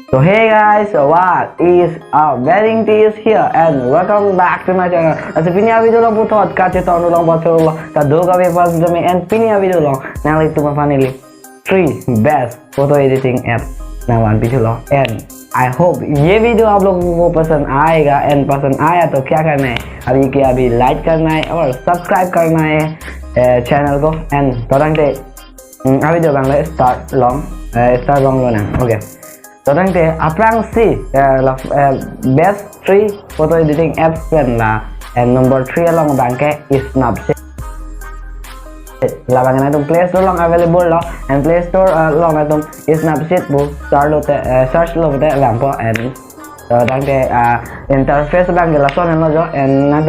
So hey guys, what is up? Engti is here and welcome back to my channel. As pinya video long putot kache tonu long botol ka doga be pas demi and pinya video long nanglitum finally 3 best photo editing apps नाम video long and I hope ये video आप लोगों को पसंद आएगा and पसंद आया तो क्या करना है अभी के अभी लाइक करना है और सब्सक्राइब करना है चैनल को and तोरंग ते अभी जो बांग्ला start long लो ना okay तोरंग ते aphan si best 3 photo editing apps kan lah and number 3 along bangke is Snapchat là bằng này Play Store long available lo and Play Store long này Snapchat bu search lo te làm po and đang ke interface bang ke la son lo jo and na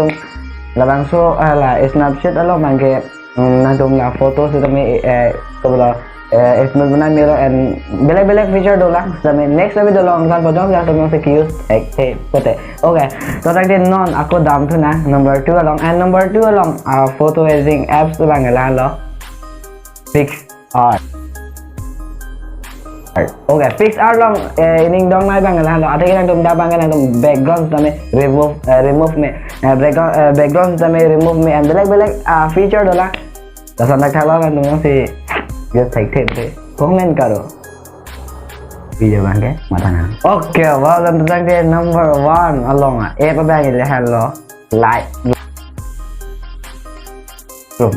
là bang so là Snapchat lo bang ke na là photo se tami to la इसमें बना मेरा and बेलेग feature डोला समय next video long kan pojong yang tong se use pote okay so tang den non aku dam tu na number 2 along and number 2 along photo editing apps tu bang la lo PixArt okay PixArt long ining dong nai bang la lo ada yang dong da bang yang background tame remove me background tame remove me and beleg feature dola ta sandak thalo kan dong si just take thế comment karo video bang ke matana okay welcome to the number 1 along app bang ile hello like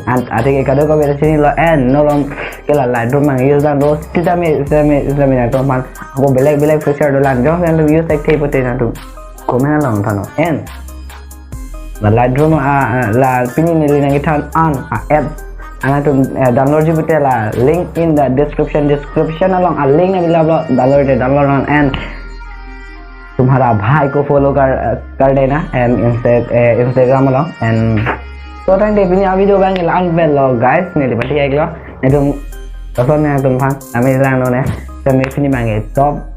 and ate ke kado ko bere sini lo and no long ke la light room mang use dan ro kita me na to man ako beleg feature do lan jo and use take tape pote na to comment along thano and la light room la pini ni na turn on app anak tu download je betul lah link in the description along link ना मिला download on and तुम्हारा भाई को follow कर देना and Instagram along and so tang deh punya video bang yang unveil lo guys Neli pasti ya lo itu rasanya tumpang kami lang no ne kami sini bang top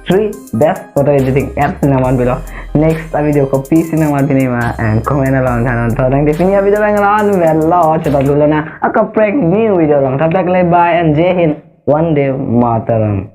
3 best photo editing apps naman below next video ko PC naman pinima and comment along channel to tang di video bang on well coba dulu na ako prank new video lang tabak bye and jai hind one day mataram